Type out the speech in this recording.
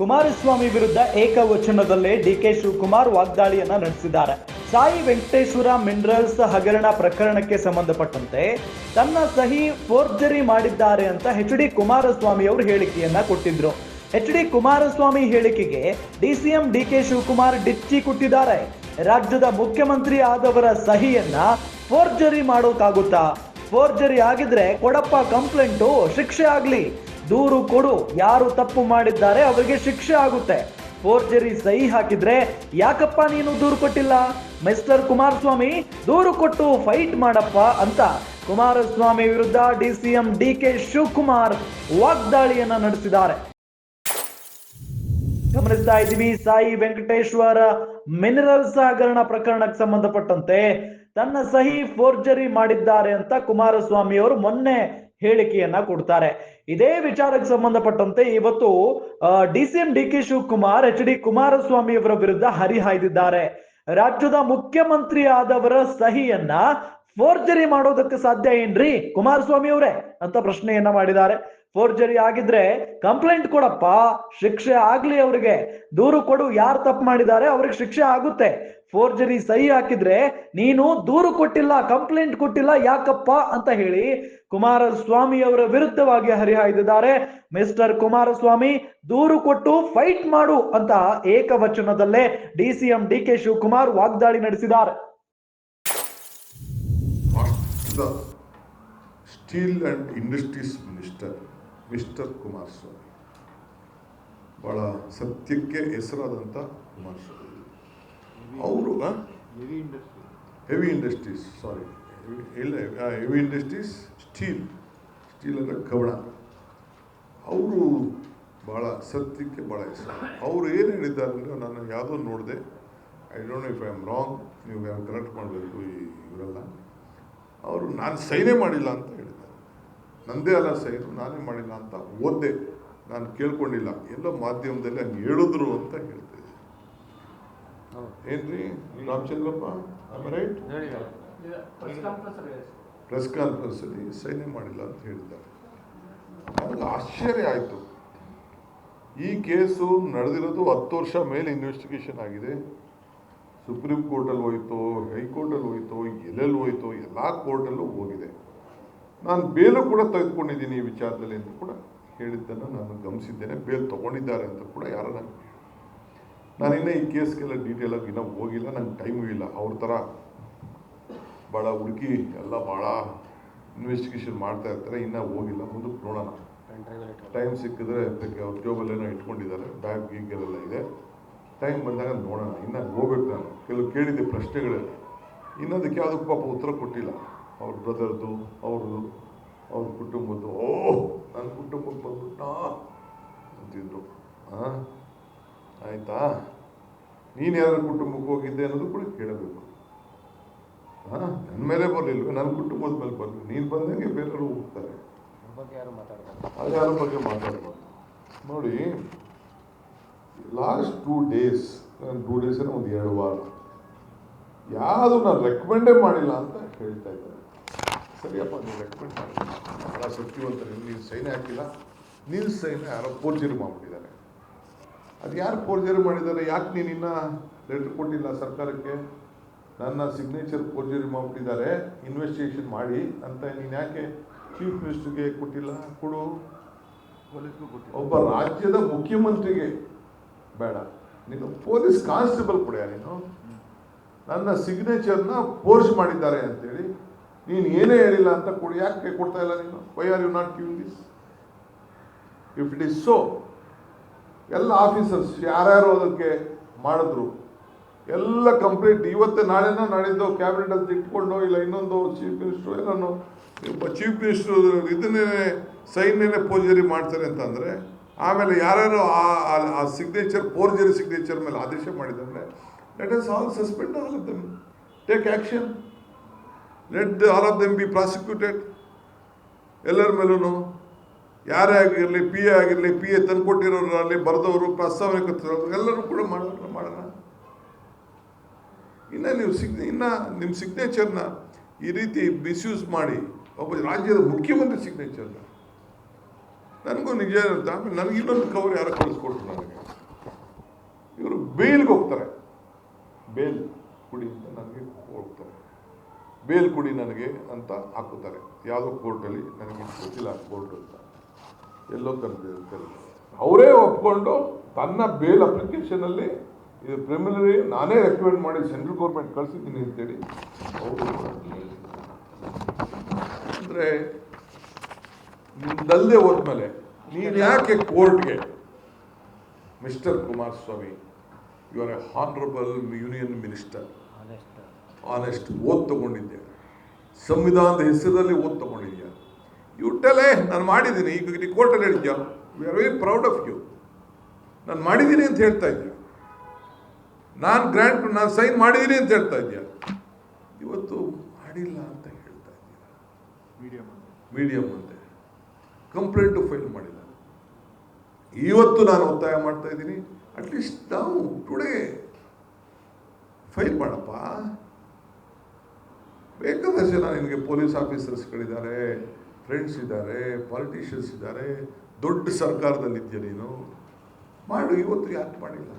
ಕುಮಾರಸ್ವಾಮಿ ವಿರುದ್ಧ ಏಕವಚನದಲ್ಲೇ ಡಿಕೆ ಶಿವಕುಮಾರ್ ವಾಗ್ದಾಳಿಯನ್ನ ನಡೆಸಿದ್ದಾರೆ. ಸಾಯಿ ವೆಂಕಟೇಶ್ವರ ಮಿನರಲ್ಸ್ ಹಗರಣ ಪ್ರಕರಣಕ್ಕೆ ಸಂಬಂಧಪಟ್ಟಂತೆ ತನ್ನ ಸಹಿ ಫೋರ್ಜರಿ ಮಾಡಿದ್ದಾರೆ ಅಂತ ಎಚ್.ಡಿ. ಕುಮಾರಸ್ವಾಮಿ ಅವರು ಹೇಳಿಕೆಯನ್ನ ಕೊಟ್ಟಿದ್ರು. ಎಚ್.ಡಿ. ಕುಮಾರಸ್ವಾಮಿ ಹೇಳಿಕೆಗೆ ಡಿಸಿಎಂ ಡಿಕೆ ಶಿವಕುಮಾರ್ ಡಿಚ್ಚಿ ಕೊಟ್ಟಿದ್ದಾರೆ. ರಾಜ್ಯದ ಮುಖ್ಯಮಂತ್ರಿ ಆದವರ ಸಹಿಯನ್ನ ಫೋರ್ಜರಿ ಮಾಡೋಕ್ಕಾಗುತ್ತಾ? ಫೋರ್ಜರಿ ಆಗಿದ್ರೆ ಕೊಡಪ್ಪ ಕಂಪ್ಲೇಂಟು, ಶಿಕ್ಷೆ ಆಗ್ಲಿ. ದೂರು ಕೊಡು, ಯಾರು ತಪ್ಪು ಮಾಡಿದ್ದಾರೆ ಅವರಿಗೆ ಶಿಕ್ಷೆ ಆಗುತ್ತೆ. ಫೋರ್ಜರಿ ಸಹಿ ಹಾಕಿದ್ರೆ ಯಾಕಪ್ಪ ನೀನು ದೂರು ಕೊಟ್ಟಿಲ್ಲ? ಮಿಸ್ಟರ್ ಕುಮಾರಸ್ವಾಮಿ ದೂರು ಕೊಟ್ಟು ಫೈಟ್ ಮಾಡಪ್ಪ ಅಂತ ಕುಮಾರಸ್ವಾಮಿ ವಿರುದ್ಧ ಡಿಸಿಎಂ ಡಿಕೆ ಶಿವಕುಮಾರ್ ವಾಗ್ದಾಳಿಯನ್ನ ನಡೆಸಿದ್ದಾರೆ. ಗಮನಿಸ್ತಾ ಇದ್ದೀವಿ, ಸಾಯಿ ವೆಂಕಟೇಶ್ವರ ಮಿನರಲ್ಸ್ ಹಗರಣ ಪ್ರಕರಣಕ್ಕೆ ಸಂಬಂಧಪಟ್ಟಂತೆ ತನ್ನ ಸಹಿ ಫೋರ್ಜರಿ ಮಾಡಿದ್ದಾರೆ ಅಂತ ಕುಮಾರಸ್ವಾಮಿ ಅವರು ಮೊನ್ನೆ ಹೇಳಿಕೆಯನ್ನ ಕೊಡ್ತಾರೆ. ಇದೇ ವಿಚಾರಕ್ಕೆ ಸಂಬಂಧಪಟ್ಟಂತೆ ಇವತ್ತು DCM DK Shivakumar HD. Kumaraswamy ಅವರ ವಿರುದ್ಧ ಹರಿಹಾಯ್ದಿದ್ದಾರೆ. ರಾಜ್ಯದ ಮುಖ್ಯಮಂತ್ರಿ ಆದವರ ಸಹಿಯನ್ನ ಫೋರ್ಜರಿ ಮಾಡೋದಕ್ಕೆ ಸಾಧ್ಯ ಏನ್ರಿ ಕುಮಾರಸ್ವಾಮಿ ಅವರೇ ಅಂತ ಪ್ರಶ್ನೆಯನ್ನ ಮಾಡಿದ್ದಾರೆ. ಫೋರ್ಜರಿ ಆಗಿದ್ರೆ ಕಂಪ್ಲೇಂಟ್ ಕೊಡಪ್ಪ, ಶಿಕ್ಷೆ ಆಗ್ಲಿ ಅವರಿಗೆ. ದೂರು ಕೊಡು, ಯಾರು ತಪ್ಪು ಮಾಡಿದ್ದಾರೆ ಅವ್ರಿಗೆ ಶಿಕ್ಷೆ ಆಗುತ್ತೆ. ಫೋರ್ಜರಿ ಸಹಿ ಹಾಕಿದ್ರೆ ನೀನು ದೂರು ಕೊಟ್ಟಿಲ್ಲ, ಕಂಪ್ಲೇಂಟ್ ಕೊಟ್ಟಿಲ್ಲ, ಯಾಕಪ್ಪ ಅಂತ ಹೇಳಿ ಕುಮಾರಸ್ವಾಮಿ ಅವರ ವಿರುದ್ಧವಾಗಿ ಹರಿಹಾಯ್ದಿದ್ದಾರೆ. ಮಿಸ್ಟರ್ ಕುಮಾರಸ್ವಾಮಿ ದೂರು ಕೊಟ್ಟು ಫೈಟ್ ಮಾಡು ಅಂತ ಏಕವಚನದಲ್ಲೇ ಡಿಸಿಎಂ ಡಿಕೆ ಶಿವಕುಮಾರ್ ವಾಗ್ದಾಳಿ ನಡೆಸಿದ್ದಾರೆ. Steel and industries minister mister Kumaraswamy ಬಹಳ ಸತ್ಯಕ್ಕೆ ಹೆಸರಾದಂಥ ಕುಮಾರಸ್ವಾಮಿ ಅವರು ಹೆವಿ ಇಂಡಸ್ಟ್ರೀಸ್ ಸ್ಟೀಲ್ ಅಂದರೆ ಕವಣ. ಅವರು ಭಾಳ ಸತ್ಯಕ್ಕೆ ಭಾಳ ಹೆಸರು. ಅವರು ಏನು ಹೇಳಿದ್ದಾರೆ ಅಂದರೆ, ನಾನು ಯಾವುದೋ ನೋಡಿದೆ, I don't know if I am wrong, ನೀವು ಕರೆಕ್ಟ್ ಮಾಡಬೇಕು ಇವರೆಲ್ಲ. ಅವರು ನಾನು ಸೈನೇ ಮಾಡಿಲ್ಲ ಅಂತ ಹೇಳಿದ್ದಾರೆ. ನಂದೇ ಅಲ್ಲ ಸೈನು, ನಾನೇ ಮಾಡಿಲ್ಲ ಅಂತ ಓದ್ದೆ, ನಾನು ಕೇಳ್ಕೊಂಡಿಲ್ಲ, ಎಲ್ಲೋ ಮಾಧ್ಯಮದಲ್ಲಿ ಹಂಗೆ ಹೇಳಿದ್ರು ಅಂತ ಹೇಳ್ತಿದ್ದೆ. ಏನ್ರಿ ರಾಮಚಂದ್ರಪ್ಪ, ರೈಟ್? ಪ್ರೆಸ್ ಕಾನ್ಫರೆನ್ಸಲ್ಲಿ ಸೈನೇ ಮಾಡಿಲ್ಲ ಅಂತ ಹೇಳಿದ್ದಾರೆ. ನನಗೆ ಆಶ್ಚರ್ಯ ಆಯಿತು. ಈ ಕೇಸು ನಡೆದಿರೋದು 10 ವರ್ಷ ಮೇಲೆ ಇನ್ವೆಸ್ಟಿಗೇಷನ್ ಆಗಿದೆ. ಸುಪ್ರೀಂ ಕೋರ್ಟಲ್ಲಿ ಹೋಯ್ತು, ಹೈಕೋರ್ಟಲ್ಲಿ ಹೋಯ್ತು, ಎಲ್ಲೆಲ್ಲಿ ಹೋಯ್ತು, ಎಲ್ಲ ಕೋರ್ಟಲ್ಲೂ ಹೋಗಿದೆ. ನಾನು ಬೇಲು ಕೂಡ ತೆಗೆದುಕೊಂಡಿದ್ದೀನಿ ಈ ವಿಚಾರದಲ್ಲಿ ಅಂತ ಕೂಡ ಹೇಳಿದ್ದನ್ನು ನಾನು ಗಮನಿಸಿದ್ದೇನೆ. ಬೇಲ್ ತೊಗೊಂಡಿದ್ದಾರೆ ಅಂತ ಕೂಡ ಯಾರು ನಾನಿನ್ನೂ ಈ ಕೇಸ್ಗೆಲ್ಲ ಡೀಟೇಲಾಗಿ ಇನ್ನೂ ಹೋಗಿಲ್ಲ, ನಂಗೆ ಟೈಮು ಇಲ್ಲ. ಅವ್ರ ಥರ ಭಾಳ ಹುಡುಕಿ ಎಲ್ಲ ಭಾಳ ಇನ್ವೆಸ್ಟಿಗೇಷನ್ ಮಾಡ್ತಾ ಇರ್ತಾರೆ. ಇನ್ನೂ ಹೋಗಿಲ್ಲ, ಮುಂದಕ್ಕೆ ನೋಡೋಣ. ಟೈಮ್ ಸಿಕ್ಕಿದ್ರೆ ಅವ್ರ ಜೋಬಲ್ಲೇನೋ ಇಟ್ಕೊಂಡಿದ್ದಾರೆ, ಬ್ಯಾಗ್ ಗೀಗೆಲ್ಲ ಇದೆ. ಟೈಮ್ ಬಂದಾಗ ನೋಡೋಣ. ಇನ್ನು ಹೋಗ್ಬೇಕು. ನಾನು ಕೆಲವು ಕೇಳಿದ್ದೆ ಪ್ರಶ್ನೆಗಳಲ್ಲಿ, ಇನ್ನೊಂದಕ್ಕೆ ಯಾವುದಕ್ಕೆ ಪಾಪ ಉತ್ತರ ಕೊಟ್ಟಿಲ್ಲ. ಅವ್ರ ಬ್ರದರ್ದು, ಅವ್ರದ್ದು, ಅವ್ರ ಕುಟುಂಬದ್ದು. ನನ್ನ ಕುಟುಂಬಕ್ಕೆ ಬಂದ್ಬಿಟ್ಟಾ ಅಂತಿದ್ರು. ಆಯಿತಾ, ನೀನು ಯಾರ ಕುಟುಂಬಕ್ಕೆ ಹೋಗಿದ್ದೆ ಅನ್ನೋದು ಕೂಡ ಕೇಳಬೇಕು. ನನ್ನ ಮೇಲೆ ಬರಲಿಲ್ವ, ನನ್ನ ಕುಟುಂಬದ ಮೇಲೆ ಬರಲಿ. ನೀನು ಬಂದಂಗೆ ಬೇರೆಯವರು ಹೋಗ್ತಾರೆ, ಅದು ಯಾರ ಬಗ್ಗೆ ಮಾತಾಡ್ಬಾರ್ದು. ನೋಡಿ, ಲಾಸ್ಟ್ 2 ಡೇಸ್, ನಾನು 2 ಡೇಸ್ ಒಂದು 2 ವಾರ ಯಾವುದು ನಾನು ರೆಕಮೆಂಡೇ ಮಾಡಿಲ್ಲ ಅಂತ ಹೇಳ್ತಾ ಇದ್ದಾರೆ. ಸರಿಯಪ್ಪ, ನೀವು ರೆಕಮೆಂಡ್ ಮಾಡಿ, ಭಾಳ ಸತ್ಯವಂತರು. ನೀನು ಸೈನ್ ಹಾಕಿಲ್ಲ, ನೀನು ಸೈನ್ ಯಾರೋ ಫೋರ್ಜರಿ ಮಾಡಿಬಿಟ್ಟಿದ್ದಾರೆ. ಅದು ಯಾರು ಫೋರ್ಜರಿ ಮಾಡಿದ್ದಾರೆ? ಯಾಕೆ ನೀನು ಇನ್ನೂ ಲೆಟ್ರ್ ಕೊಟ್ಟಿಲ್ಲ ಸರ್ಕಾರಕ್ಕೆ? ನನ್ನ ಸಿಗ್ನೇಚರ್ ಫೋರ್ಜರಿ ಮಾಡಿಬಿಟ್ಟಿದ್ದಾರೆ, ಇನ್ವೆಸ್ಟಿಗೇಷನ್ ಮಾಡಿ ಅಂತ ನೀನು ಯಾಕೆ ಚೀಫ್ ಮಿನಿಸ್ಟರ್ಗೆ ಕೊಟ್ಟಿಲ್ಲ? ಕೊಡು. ಒಬ್ಬ ರಾಜ್ಯದ ಮುಖ್ಯಮಂತ್ರಿಗೆ ಬೇಡ, ನೀನು ಪೊಲೀಸ್ ಕಾನ್ಸ್ಟೇಬಲ್ ಕೊಡ್ಯಾ? ನೀನು ನನ್ನ ಸಿಗ್ನೇಚರ್ನ ಫೋರ್ಜ್ ಮಾಡಿದ್ದಾರೆ ಅಂತೇಳಿ ನೀನು ಏನೇ ಹೇಳಿಲ್ಲ ಅಂತ ಕೊಡಿ. ಯಾಕೆ ಕೊಡ್ತಾ ಇಲ್ಲ ನೀನು? Why are you not giving this? If it is so, ಎಲ್ಲ ಆಫೀಸರ್ಸ್ ಯಾರ್ಯಾರು ಅದಕ್ಕೆ ಮಾಡಿದ್ರು ಎಲ್ಲ ಕಂಪ್ಲೀಟ್ ಇವತ್ತೇ ನಾಳೆನೋ ನಾಳಿದ್ದು ಕ್ಯಾಬಿನೆಟಲ್ಲಿ ಇಟ್ಕೊಂಡು, ಇಲ್ಲ ಇನ್ನೊಂದು ಚೀಫ್ ಮಿನಿಸ್ಟ್ರು ಎಲ್ಲನೂ ಚೀಫ್ ಮಿನಿಸ್ಟ್ರು ಇದನ್ನೇ ಸೈನ್ಯನೇ ಫೋರ್ಜರಿ ಮಾಡ್ತಾರೆ ಅಂತಂದರೆ, ಆಮೇಲೆ ಯಾರ್ಯಾರು ಆ ಸಿಗ್ನೇಚರ್ ಫೋರ್ಜರಿ ಸಿಗ್ನೇಚರ್ ಮೇಲೆ ಆದೇಶ ಮಾಡಿದ್ದಾರೆ, let us all suspend all of them, take action, let all of them B prosecuted. ಎಲ್ಲರ ಮೇಲೂ ಯಾರೇ ಆಗಿರಲಿ, ಪಿ ಎ ಆಗಿರಲಿ, ಪಿ ಎ ತಂದುಕೊಟ್ಟಿರೋರಲ್ಲಿ ಬರೆದವರು, ಪ್ರಸ್ತಾವನೆ ಕೊಟ್ಟಿರೋರು ಎಲ್ಲರೂ ಕೂಡ ಮಾಡೋಣ. ಇನ್ನು ನೀವು ನಿಮ್ಮ ಸಿಗ್ನೇಚರ್ನ ಈ ರೀತಿ ಮಿಸ್ಯೂಸ್ ಮಾಡಿ ಒಬ್ಬ ರಾಜ್ಯದ ಮುಖ್ಯಮಂತ್ರಿ ಸಿಗ್ನೇಚರ್ನ ನನಗೂ ನಿಜ ಇರುತ್ತೆ. ಆಮೇಲೆ ನನಗೆ ಇನ್ನೊಂದು ಕವರ್ ಯಾರೋ ಕಳಿಸ್ಕೊಟ್ರು ನನಗೆ. ಇವರು ಬೇಲ್ಗೆ ಹೋಗ್ತಾರೆ, ಬೇಲ್ ಕುಡಿ ಅಂತ ನನಗೆ ಹೋಗ್ತಾರೆ, ಬೇಲ್ ಕುಡಿ ನನಗೆ ಅಂತ ಹಾಕುತ್ತಾರೆ ಯಾವುದೋ ಕೋರ್ಟಲ್ಲಿ, ನನಗೆ ಗೊತ್ತಿಲ್ಲ ಕೋರ್ಟ್ ಅಂತ, ಎಲ್ಲೋ ಕರೆದು ಅವರೇ ಒಪ್ಕೊಂಡು ತನ್ನ ಬೇಲ್ ಅಪ್ಲಿಕೇಶನಲ್ಲಿ ಇದು ಪ್ರಿಮಿನರಿ ನಾನೇ ರೆಕಮೆಂಡ್ ಮಾಡಿ ಸೆಂಟ್ರಲ್ ಗೌರ್ಮೆಂಟ್ ಕಳಿಸಿದ್ದೀನಿ ಅಂತೇಳಿ ಅವರು. ಅಂದರೆ ನಿಂದಲ್ಲದೆ ಹೋದ್ಮೇಲೆ ನೀನು ಯಾಕೆ ಕೋರ್ಟ್ಗೆ mister Kumaraswamy, you are a honourable union minister, honest, ಓದ್ ತಗೊಂಡಿದ್ದೆ, ಸಂವಿಧಾನದ ಹೆಸರಲ್ಲಿ ಓದ್ ತಗೊಂಡಿದ್ಯಾ, ಯು ಟೆಲ್ ನಾನು ಮಾಡಿದ್ದೀನಿ, ಈಗ ನೀ ಕೋರ್ಟಲ್ಲಿ ಹೇಳಿದ್ಯಾ, we are very proud of you, ನಾನು ಮಾಡಿದ್ದೀನಿ ಅಂತ ಹೇಳ್ತಾ ಇದ್ಯಾ, ನಾನು ಸೈನ್ ಮಾಡಿದ್ದೀನಿ ಅಂತ ಹೇಳ್ತಾ ಇದ್ಯಾ, ಇವತ್ತು ಮಾಡಿಲ್ಲ ಅಂತ ಹೇಳ್ತಾ ಇದ್ದೀರಾ. ಮೀಡಿಯಂ ಅಂತೆ ಕಂಪ್ಲೇಂಟು ಫೈಲ್ ಮಾಡಿಲ್ಲ. ಇವತ್ತು ನಾನು ಒತ್ತಾಯ ಮಾಡ್ತಾ ಇದ್ದೀನಿ, ಅಟ್ಲೀಸ್ಟ್ ನಾವು ಟುಡೇ ಫೈಲ್ ಮಾಡಪ್ಪ. ಬೇಕಾದಷ್ಟು ಜನ ನಿನಗೆ ಪೊಲೀಸ್ ಆಫೀಸರ್ಸ್ಗಳಿದ್ದಾರೆ, ಫ್ರೆಂಡ್ಸ್ ಇದ್ದಾರೆ, ಪಾಲಿಟಿಷಿಯನ್ಸ್ ಇದ್ದಾರೆ, ದೊಡ್ಡ ಸರ್ಕಾರದಲ್ಲಿದ್ಯಾ ನೀನು, ಮಾಡು. ಇವತ್ತು ಯಾಕೆ ಮಾಡಿಲ್ಲ?